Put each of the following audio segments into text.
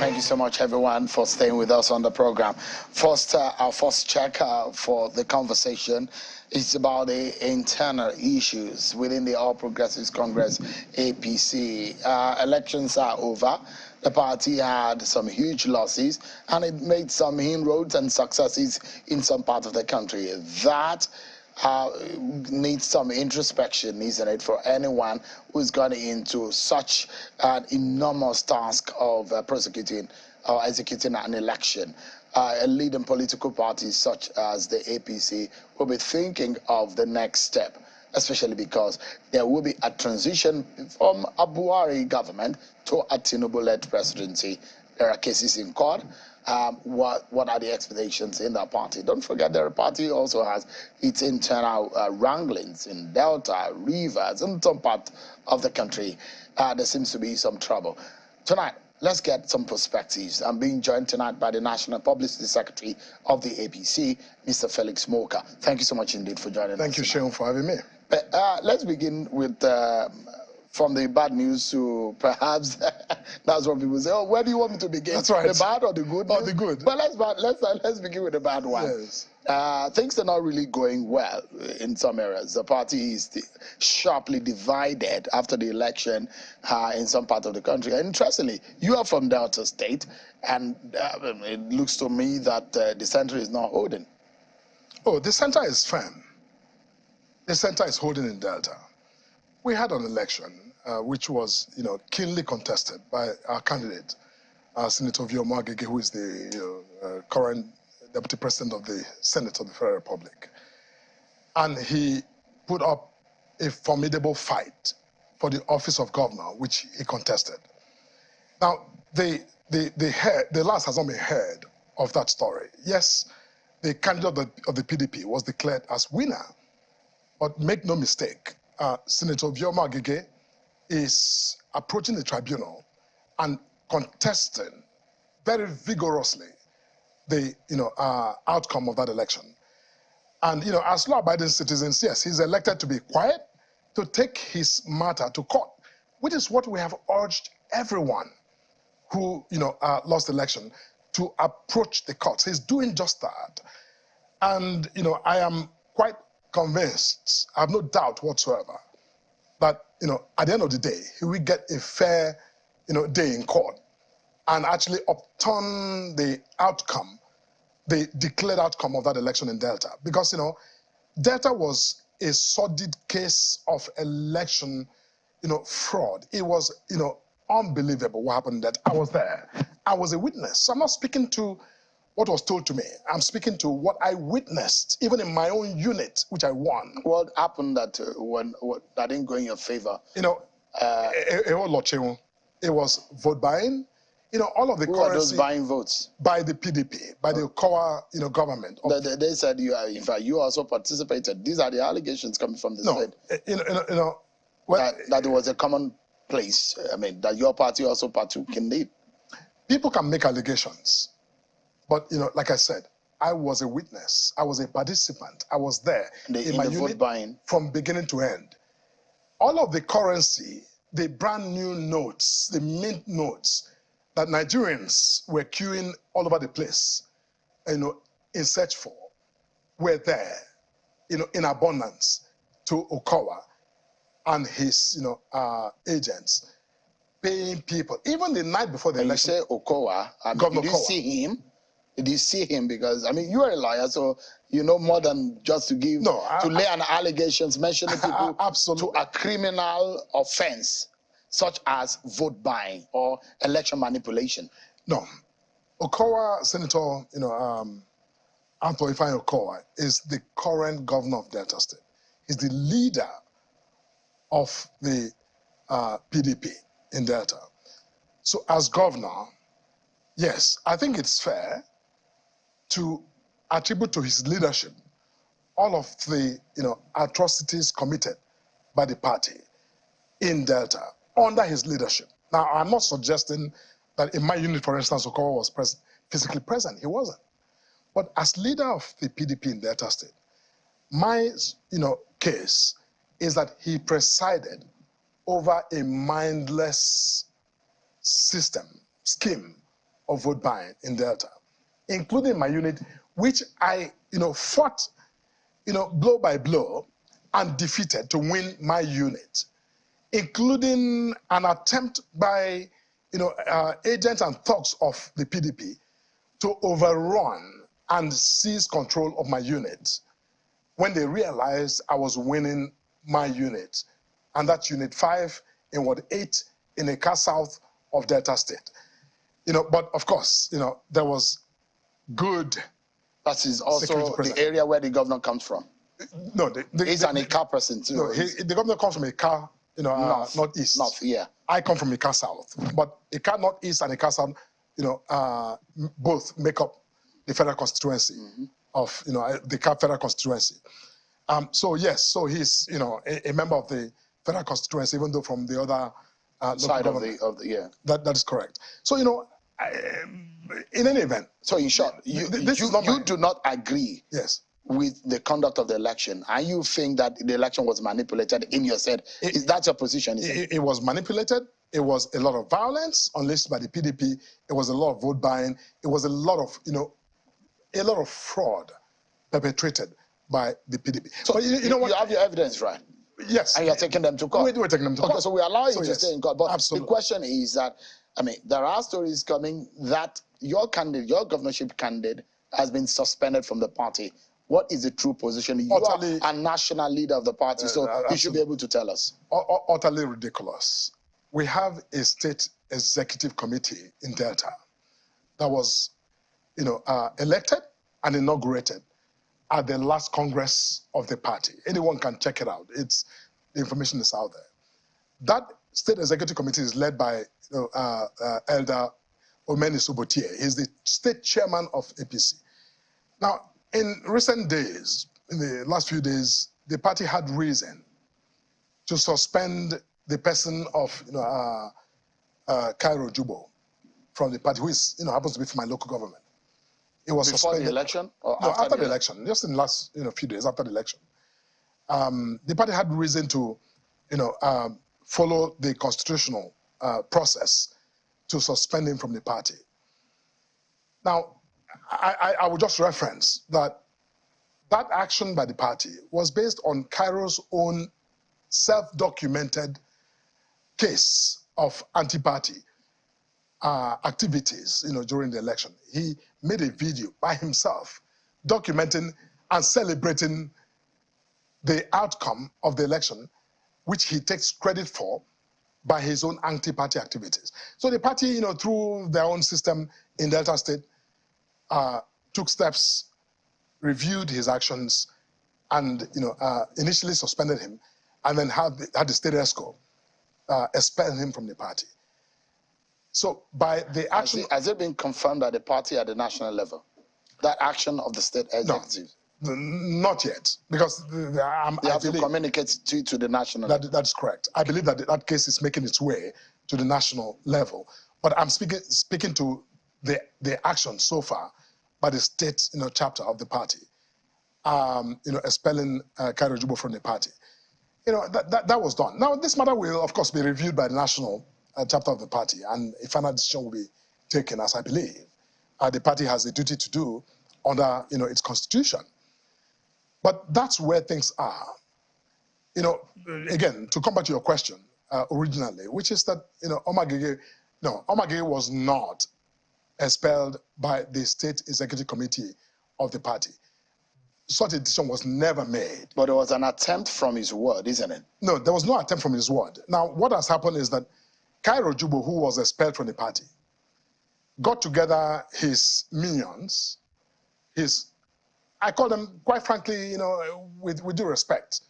Thank you so much, everyone, for staying with us on the program. First, our first check for the conversation is about the internal issues within the All Progressives Congress, APC. Elections are over. The party had some huge losses, and it made some inroads and successes in some part of the country. That needs some introspection, isn't it, for anyone who's gone into such an enormous task of prosecuting or executing an election. A leading political party such as the APC will be thinking of the next step, especially because there will be a transition from a Buhari government to a Tinubu-led presidency. There are cases in court. What are the expectations in that party? Don't forget the party also has its internal wranglings in Delta, Rivers, and some part of the country. There seems to be some trouble. Tonight, let's get some perspectives. I'm being joined tonight by the National Publicity Secretary of the APC, Mr. Felix Morka. Thank you so much indeed for joining us. Thank you, Sean, for having me. Let's begin with from the bad news to perhaps that's what people say. Oh, where do you want me to begin? That's right. The bad or the good? Oh, the good. But let's begin with the bad one. Yes. Things are not really going well in some areas. The party is sharply divided after the election in some part of the country. And interestingly, you are from Delta State, and it looks to me that the center is not holding. Oh, the center is firm. The center is holding in Delta. We had an election which was, keenly contested by our candidate, Senator Omo-Agege, who is the current Deputy President of the Senate of the Federal Republic. And he put up a formidable fight for the office of governor, which he contested. Now, the last has not been heard of that story. Yes, the candidate of the PDP was declared as winner, but make no mistake, Senator Omo-Agege is approaching the tribunal and contesting very vigorously the outcome of that election. And as law-abiding citizens, yes, he's elected to be quiet, to take his matter to court, which is what we have urged everyone who lost the election to approach the courts. He's doing just that. And I am quite convinced, I have no doubt whatsoever, that at the end of the day, he will get a fair day in court and actually upturn the outcome, the declared outcome of that election in Delta. Because Delta was a sordid case of election fraud. It was unbelievable what happened. That I was there. I was a witness. So I'm not speaking to what was told to me. I'm speaking to what I witnessed, even in my own unit, which I won. What happened that that didn't go in your favor? It was vote buying. All of the Who currency. are those buying votes? By the PDP, by the Okowa, government. They said in fact, you also participated. These are the allegations coming from the state. Well, that it was a common place. I mean, that your party also partook indeed. People can make allegations. But, like I said, I was a witness. I was a participant. I was there in my unit vote buying from beginning to end. All of the currency, the brand new notes, the mint notes that Nigerians were queuing all over the place, in search for, were there, in abundance to Okowa and his, agents, paying people. Even the night before the election. You say Okowa, Governor did you see him? Did you see him? Because, you are a lawyer, so you know more than just to give, to lay an allegations mentioning people to a criminal offense, such as vote buying or election manipulation. No. Okowa, Senator, Anthony Okowa is the current governor of Delta State. He's the leader of the PDP in Delta. So as governor, yes, I think it's fair to attribute to his leadership all of the atrocities committed by the party in Delta under his leadership. Now, I'm not suggesting that in my unit, for instance, Okowa was physically present. He wasn't. But as leader of the PDP in Delta State, my case is that he presided over a mindless scheme of vote buying in Delta, including my unit, which I, fought, blow by blow and defeated to win my unit, including an attempt by, agents and thugs of the PDP to overrun and seize control of my unit when they realized I was winning my unit, and that's Unit 5 in Ward 8 in Eka South of Delta State. But of course, there was good. That is also the area where the governor comes from. No, he's an Eka person too. No, the governor comes from Eka, northeast. North, yeah. I come from Eka South, but Eka Northeast and Eka South, both make up the federal constituency of, the Eka federal constituency. So yes, so he's, a member of the federal constituency, even though from the other side of the yeah. That is correct. So in any event. So in short, you do not agree. Yes. With the conduct of the election, and you think that the election was manipulated in your said, is that your position? It was manipulated. It was a lot of violence unleashed by the PDP. It was a lot of vote buying. It was a lot of fraud perpetrated by the PDP. So you have your evidence, right? Yes. And you're taking them to court. We're taking them to court. Okay, so we allow you to stay in court. But absolutely. The question is that, there are stories coming that your candidate, your governorship candidate, has been suspended from the party. What is the true position? You are a national leader of the party, so you should be able to tell us. Utterly ridiculous. We have a state executive committee in Delta that was, elected and inaugurated at the last Congress of the party. Anyone can check it out. The information is out there. That state executive committee is led by Elder Omeni-Sobotie. He's the state chairman of APC. Now, in recent days, in the last few days, the party had reason to suspend the person of Cairo Jubo from the party, who is happens to be from my local government. It was before suspended. The election, or no, after the election, just in the last few days after the election. The party had reason to follow the constitutional process to suspend him from the party. Now, I would just reference that action by the party was based on Cairo's own self-documented case of anti-party activities, during the election. He made a video by himself documenting and celebrating the outcome of the election, which he takes credit for by his own anti-party activities. So the party, through their own system in Delta State, took steps, reviewed his actions, and initially suspended him, and then had the state ESCO expel him from the party. So by the action, has it been confirmed at the party at the national level, that action of the state executive? No, not yet, because they have to communicate to the national level. That's correct. I believe that case is making its way to the national level, but I'm speaking to the action so far by the state chapter of the party, expelling Cairo Jubo from the party. That was done. Now this matter will of course be reviewed by the national chapter of the party, and a final decision will be taken, as I believe the party has a duty to do under its constitution. But that's where things are. Again, to come back to your question originally, which is that Omo-Agege was not expelled by the state executive committee of the party. Such a decision was never made. But there was an attempt from his word, isn't it? No, there was no attempt from his word. Now, what has happened is that Cairo Jubo, who was expelled from the party, got together his minions, I call them, quite frankly, with due respect,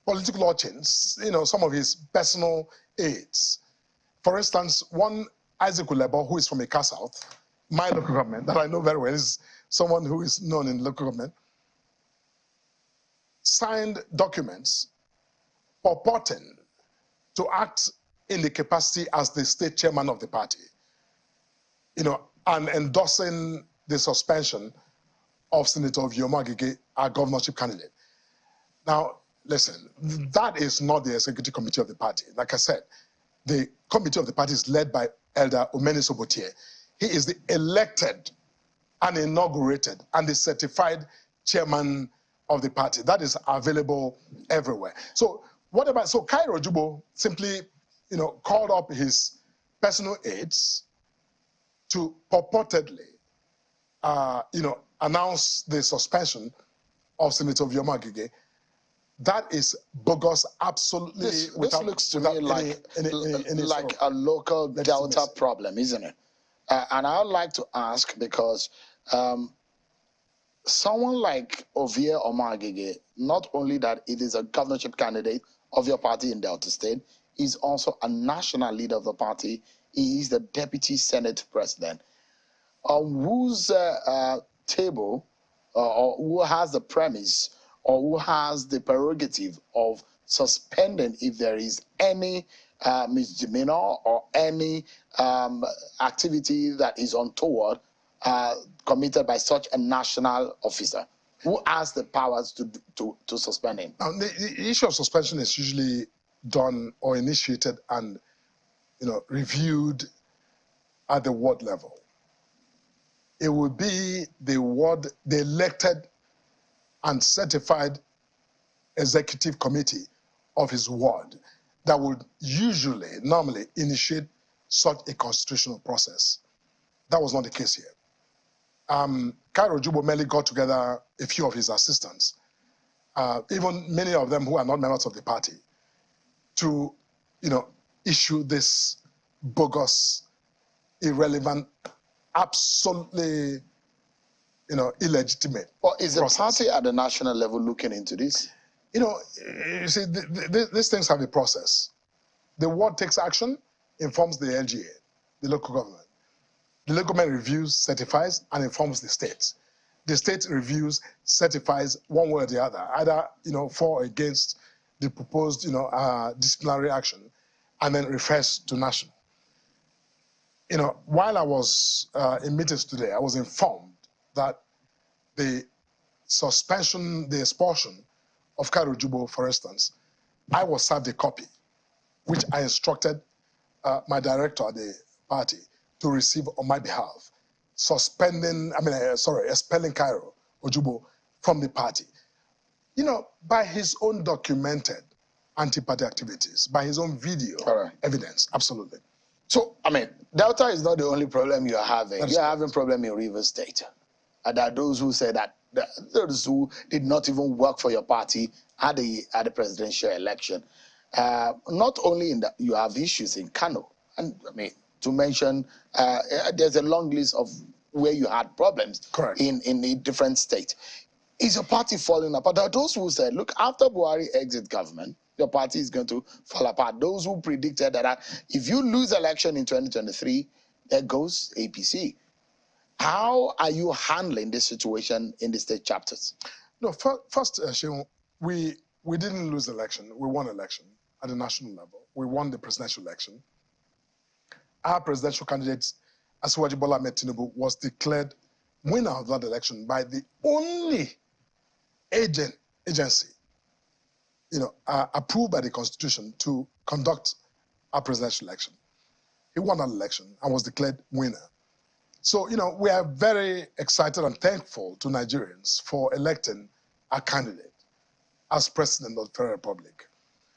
political urchins, some of his personal aides. For instance, one Isaac Ulebo, who is from Eka South, my local government, that I know very well, is someone who is known in local government, signed documents purporting to act in the capacity as the state chairman of the party, and endorsing the suspension of Senator Omo-Agege, our governorship candidate. Now, listen, that is not the executive committee of the party. Like I said, the committee of the party is led by Elder Omeni-Sobotie. He is the elected and inaugurated and the certified chairman of the party. That is available everywhere. So so Cairo Jubo simply, called up his personal aides to purportedly, announce the suspension of Senator Omo-Agege. That is bogus, absolutely. This looks to me like sort of a local Delta problem, isn't it? And I would like to ask, because someone like Omo-Agege, not only that it is a governorship candidate of your party in Delta State, he's also a national leader of the party. He is the deputy Senate president. On whose table or who has the premise or who has the prerogative of suspending if there is any misdemeanor or any activity that is untoward committed by such a national officer? Who has the powers to suspend him? Now, the issue of suspension is usually done or initiated and reviewed at the ward level. It would be the elected and certified executive committee of his ward that would normally initiate such a constitutional process. That was not the case here. Cairo Jubo merely got together a few of his assistants, even many of them who are not members of the party, to issue this bogus, irrelevant, absolutely illegitimate. Or is the party at the national level looking into this? You see, these things have a process. The ward takes action, informs the LGA, the local government. The local government reviews, certifies, and informs the state. The state reviews, certifies one way or the other, either for or against the proposed disciplinary action, and then refers to national. While I was in meetings today, I was informed that the suspension, the expulsion of Cairo Jubo, for instance, I was served a copy, which I instructed my director at the party to receive on my behalf, expelling Cairo Ojubo from the party. By his own documented anti-party activities, by his own video evidence, absolutely. So, Delta is not the only problem you're having. You're having a problem in Rivers State. And there are those who say that those who did not even work for your party at the presidential election. Not only in that, you have issues in Kano. And to mention, there's a long list of where you had problems in a different state. Is your party falling apart? There are those who said, look, after Buhari exits government, your party is going to fall apart. Those who predicted that if you lose election in 2023, there goes APC. How are you handling this situation in the state chapters? No, first, Sheon, we didn't lose election. We won election at the national level. We won the presidential election. Our presidential candidate, Asiwaju Bola Ahmed Tinubu, was declared winner of that election by the only agency, approved by the Constitution to conduct our presidential election. He won that election and was declared winner. So, we are very excited and thankful to Nigerians for electing our candidate as president of the Federal Republic.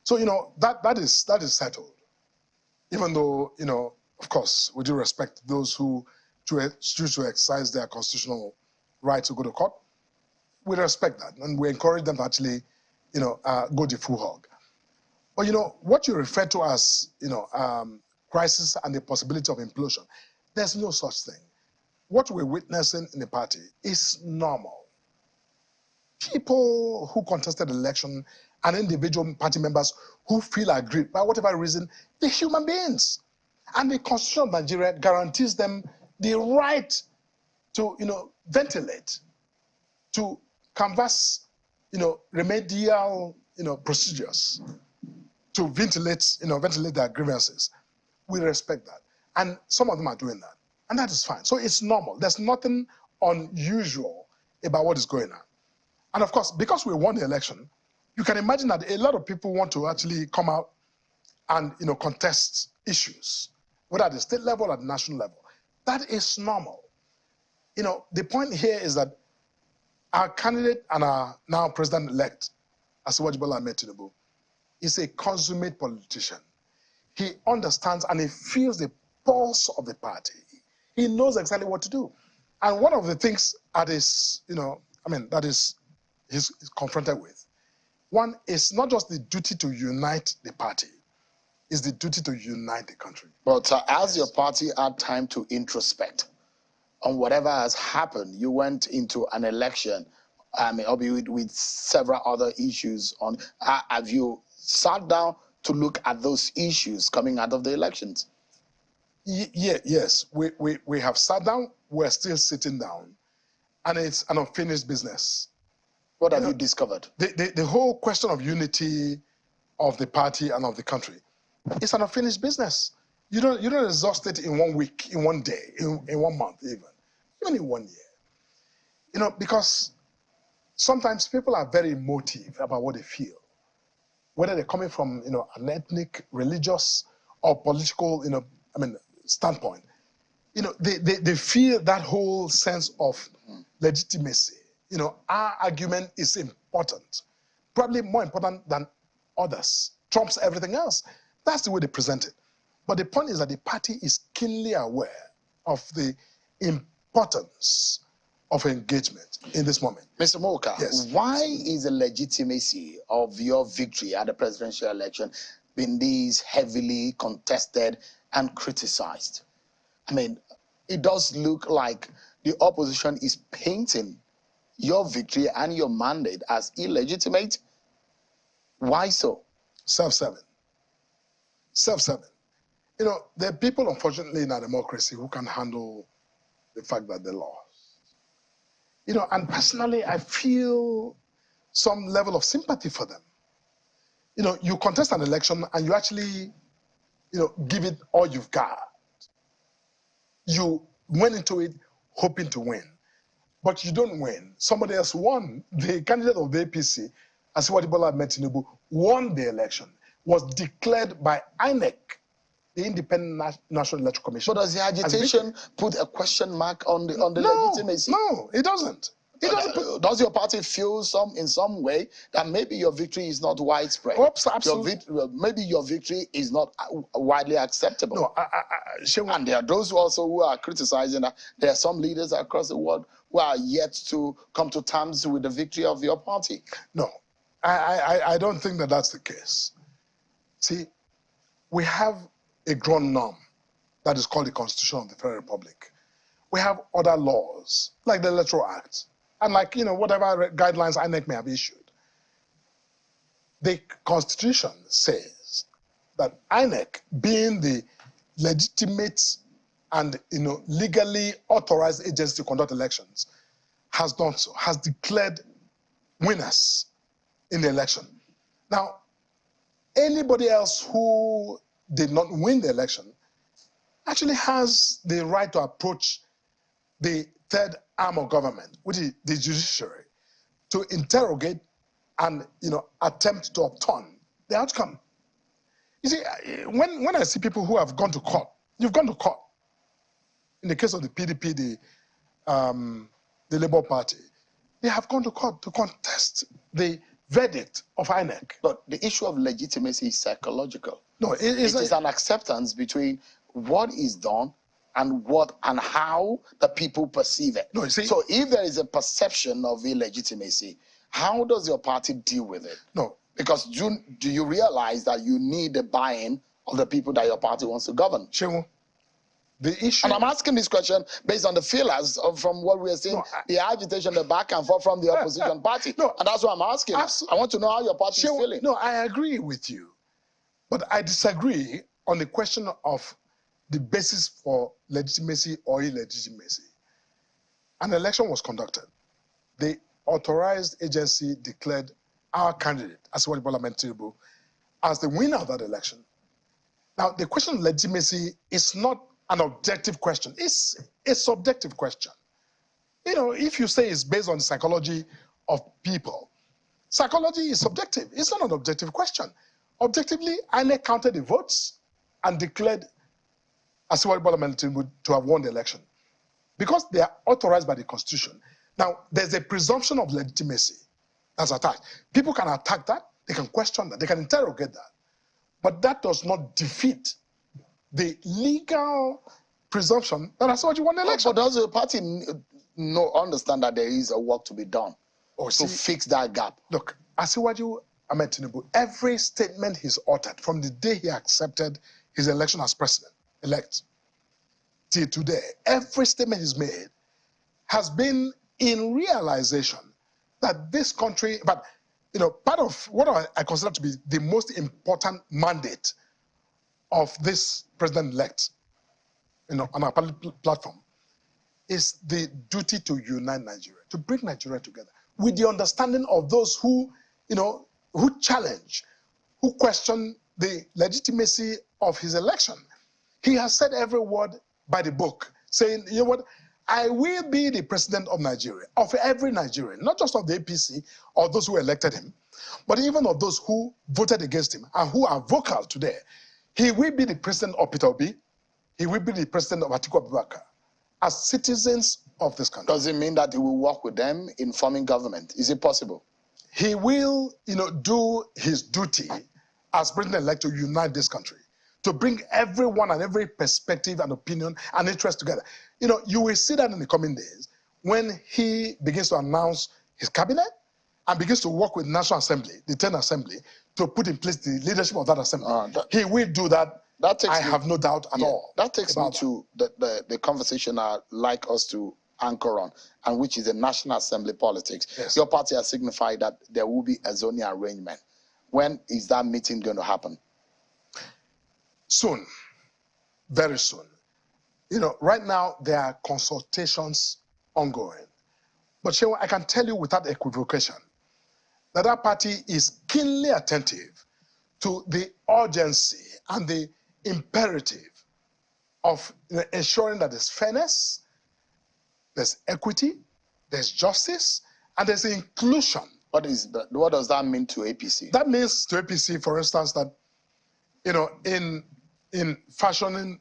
So, that is settled. Even though, of course, we do respect those who choose to exercise their constitutional right to go to court. We respect that, and we encourage them to actually, go the full hog. But, what you refer to as, crisis and the possibility of implosion, there's no such thing. What we're witnessing in the party is normal. People who contested the election and individual party members who feel aggrieved, by whatever reason, they're human beings. And the Constitution of Nigeria guarantees them the right to, ventilate, to canvass, remedial, procedures, to ventilate their grievances. We respect that. And some of them are doing that. And that is fine. So it's normal. There's nothing unusual about what is going on. And of course, because we won the election, you can imagine that a lot of people want to actually come out and, contest issues, whether at the state level or at the national level. That is normal. You know, the point here is that our candidate and our now president-elect, Asiwaju Bola Ahmed Tinubu, is a consummate politician. He understands and he feels the pulse of the party. He knows exactly what to do. And one of the things that is, that is he's confronted with, one is not just the duty to unite the party, it's the duty to unite the country. But as your party had time to introspect on whatever has happened, you went into an election, albeit with several other issues on. Have you sat down to look at those issues coming out of the elections? Yes, we have sat down. We're still sitting down, and it's an unfinished business. What have you discovered? The whole question of unity of the party and of the country, it's an unfinished business. You don't exhaust it in 1 week, in 1 day, in 1 month, even in 1 year. Because sometimes people are very emotive about what they feel, whether they're coming from an ethnic, religious, or political standpoint. They feel that whole sense of legitimacy. Our argument is important, probably more important than others, trumps everything else. That's the way they present it. But the point is that the party is keenly aware of the importance of engagement in this moment. Mr. Morka, yes. Why is the legitimacy of your victory at the presidential election been these heavily contested and criticized? It does look like the opposition is painting your victory and your mandate as illegitimate. Why so? Self-serving. Self-serving. There are people, unfortunately, in our democracy who can handle the fact that they lost. And personally, I feel some level of sympathy for them. You contest an election and you actually, give it all you've got. You went into it hoping to win, but you don't win. Somebody else won. The candidate of the APC, Asiwaju Bola Ahmed Tinubu, won the election, was declared by INEC, the Independent National Electoral Commission. So does the agitation put a question mark on the legitimacy? No, it doesn't. Does your party feel in some way that maybe your victory is not widespread? Oops, absolutely. Maybe your victory is not widely acceptable. No, and there are those who are criticizing that there are some leaders across the world who are yet to come to terms with the victory of your party. No, I don't think that that's the case. See, we have a ground norm that is called the Constitution of the Federal Republic. We have other laws, like the Electoral Act, and like, whatever guidelines INEC may have issued. The Constitution says that INEC, being the legitimate and, legally authorized agency to conduct elections, has done so, has declared winners in the election. Now, anybody else who did not win the election actually has the right to approach the third arm of government, which is the judiciary, to interrogate and attempt to upturn the outcome. You see, when I see people who have gone to court, you've gone to court. In the case of the PDP, the Labour Party, they have gone to court to contest the verdict of INEC. But the issue of legitimacy is psychological. No, it is an acceptance between what is done and how the people perceive it. No, you see, so if there is a perception of illegitimacy, how does your party deal with it? No. Because do you realize that you need the buy-in of the people that your party wants to govern? Shehu, the issue... And I'm asking this question based on the feelers from what we are seeing, the agitation, the back and forth from the opposition party. No, and that's what I'm asking. I want to know how your party is feeling. No, I agree with you. But I disagree on the question of the basis for legitimacy or illegitimacy. An election was conducted. The authorized agency declared our candidate, Asiwaju Bola Ahmed Tinubu, as the winner of that election. Now, the question of legitimacy is not an objective question. It's a subjective question. If you say it's based on the psychology of people, psychology is subjective. It's not an objective question. Objectively, INEC counted the votes and declared Asiwaju Bola Ahmed Tinubu to have won the election because they are authorized by the Constitution. Now, there's a presumption of legitimacy that's attached. People can attack that, they can question that, they can interrogate that, but that does not defeat the legal presumption that Asiwaju won the election. But does the party understand that there is a work to be done to fix that gap? Look, Asiwaju Ahmed Tinubu, every statement he's uttered from the day he accepted his election as president-elect till today, every statement he's made has been in realization that this country, but part of what I consider to be the most important mandate of this president-elect, on our platform, is the duty to unite Nigeria, to bring Nigeria together, with the understanding of those who, who challenge, who question the legitimacy of his election. He has said every word by the book, saying, you know what, I will be the president of Nigeria, of every Nigerian, not just of the APC or those who elected him, but even of those who voted against him and who are vocal today. He will be the president of Peter Obi. He will be the president of Atiku Abubakar as citizens of this country. Does it mean that he will work with them in forming government? Is it possible? He will, do his duty as president-elect to unite this country, to bring everyone and every perspective and opinion and interest together. You will see that in the coming days when he begins to announce his cabinet and begins to work with National Assembly, the 10th Assembly, to put in place the leadership of that assembly. He will do that. I have no doubt at all. That takes me to the conversation I'd like us to anchor on, and which is the National Assembly politics. Yes. Your party has signified that there will be a zoning arrangement. When is that meeting going to happen? Soon, very soon. Right now there are consultations ongoing. But Shewa, I can tell you without equivocation that our party is keenly attentive to the urgency and the imperative of ensuring that there's fairness, there's equity, there's justice, and there's inclusion. What does that mean to APC? That means to APC, for instance, that in fashioning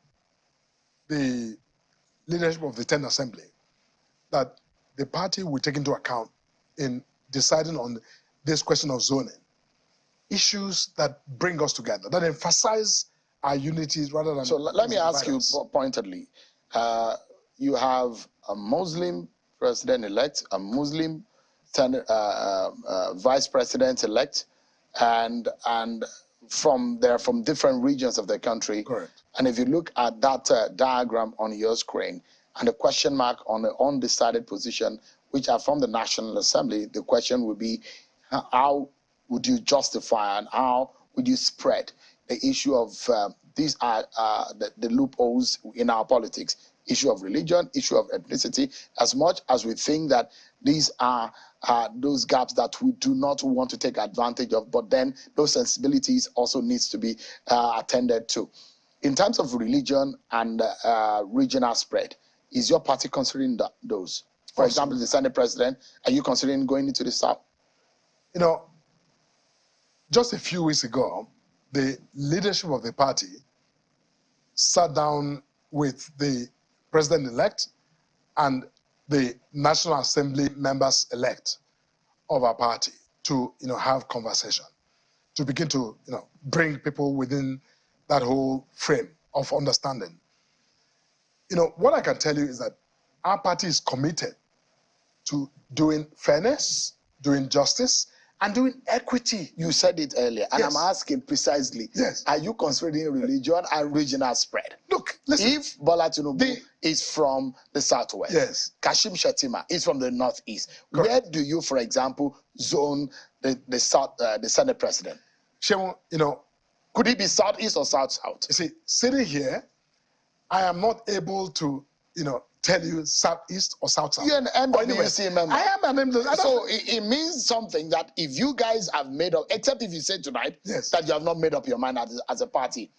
the leadership of the 10th Assembly, that the party will take into account in deciding on this question of zoning, issues that bring us together, that emphasize our unity rather than... So let me ask you pointedly. You have a Muslim president-elect, a Muslim vice president-elect, and they're from different regions of the country. Correct. And if you look at that diagram on your screen and the question mark on the undecided position, which are from the National Assembly, the question would be, how would you justify and how would you spread the issue of these are the loopholes in our politics? Issue of religion, issue of ethnicity, as much as we think that these are those gaps that we do not want to take advantage of, but then those sensibilities also needs to be attended to. In terms of religion and regional spread, is your party considering those? For example, the Senate president, are you considering going into the South? Just a few weeks ago, the leadership of the party sat down with the president-elect and the National Assembly members-elect of our party to, have conversation, to begin to, bring people within that whole frame of understanding. What I can tell you is that our party is committed to doing fairness, doing justice, and doing equity. You said it earlier, and yes. I'm asking precisely, yes. Are you considering religion and regional spread? Look, listen. If Bola Tinubu is from the Southwest, yes. Kashim Shettima is from the Northeast, correct. Where do you, for example, zone the Senate president? Shewa, could it be Southeast or South-South? You see, sitting here, I am not able to, tell you Southeast or South-South. You're an NWC member. I am an NWC. So it means something that if you guys have made up, except if you say tonight yes. that you have not made up your mind as a party,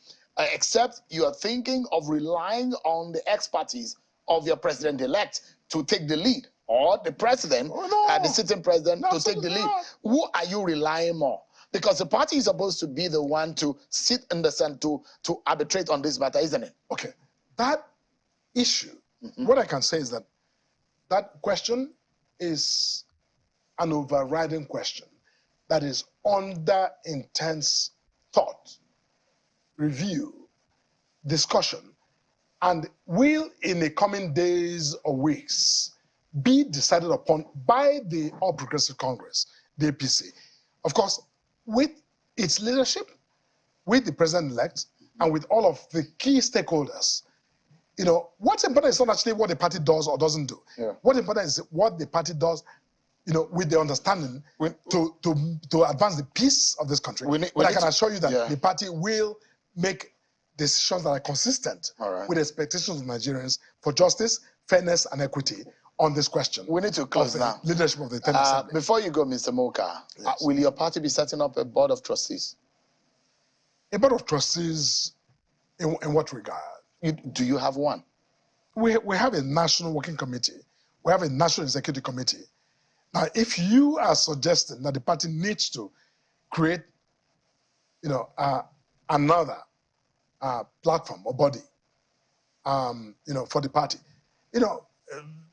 except you are thinking of relying on the expertise of your president-elect to take the lead, or the president, the sitting president, to take the lead. Who are you relying more? Because the party is supposed to be the one to sit in the center to arbitrate on this matter, isn't it? Okay. that issue, what I can say is that that question is an overriding question that is under intense thought, review, discussion, and will in the coming days or weeks be decided upon by the All Progressive Congress, the APC. Of course, with its leadership, with the president-elect, and with all of the key stakeholders. You know, what's important is not actually what the party does or doesn't do. Yeah. What's important is what the party does, you know, with the understanding to advance the peace of this country. But I can assure you that the party will make decisions that are consistent with expectations of Nigerians for justice, fairness, and equity on this question. We need to close now. Leadership of the 10th Assembly. Before you go, Mr. Morka, will your party be setting up a board of trustees? A board of trustees, in what regard? Do you have one? We have a national working committee. We have a national executive committee. Now, if you are suggesting that the party needs to create, you know, another platform or body, you know, for the party, you know,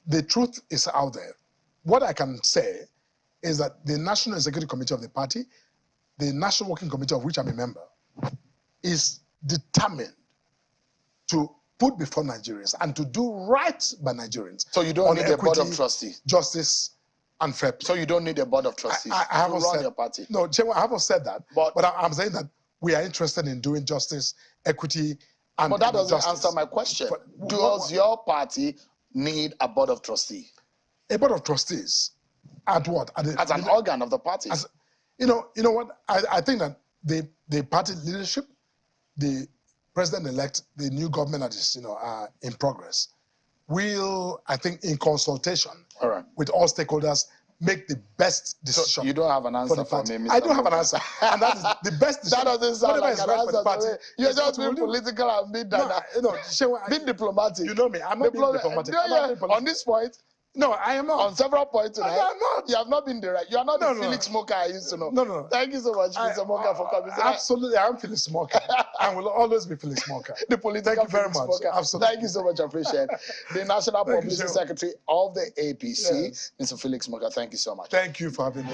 the truth is out there. What I can say is that the National Executive Committee of the party, the National Working Committee of which I'm a member, is determined to put before Nigerians and to do right by Nigerians. So you don't need equity, a board of trustees? Justice, and fair play. So you don't need a board of trustees I haven't to run said, your party? No, I haven't said that. But I'm saying that we are interested in doing justice, equity, and but that doesn't justice. answer my question. Does your party need a board of trustees? A board of trustees? At what? As an organ of the party. You know what? I think that the party leadership, the president-elect, the new government that is, you know, in progress, will, I think, in consultation with all stakeholders, make the best decision. So you don't have an answer for me, Mr. I don't have an answer, and that is the best decision. That doesn't sound like an answer. Party, you're just being political and being being diplomatic. You know me, I'm not being diplomatic. On this point. No, I am not. On several points tonight. I'm not. You have not been direct. You are not the Felix Morka I used to know. No. Thank you so much, Mr. Morka, for coming tonight. Absolutely, I'm Felix Morka. I will always be Felix Morka. The political Thank you very Felix much. Morka. Absolutely. Thank you so much. I appreciate it. The National Publicity Secretary of the APC, Mr. Felix Morka. Thank you so much. Thank you for having me.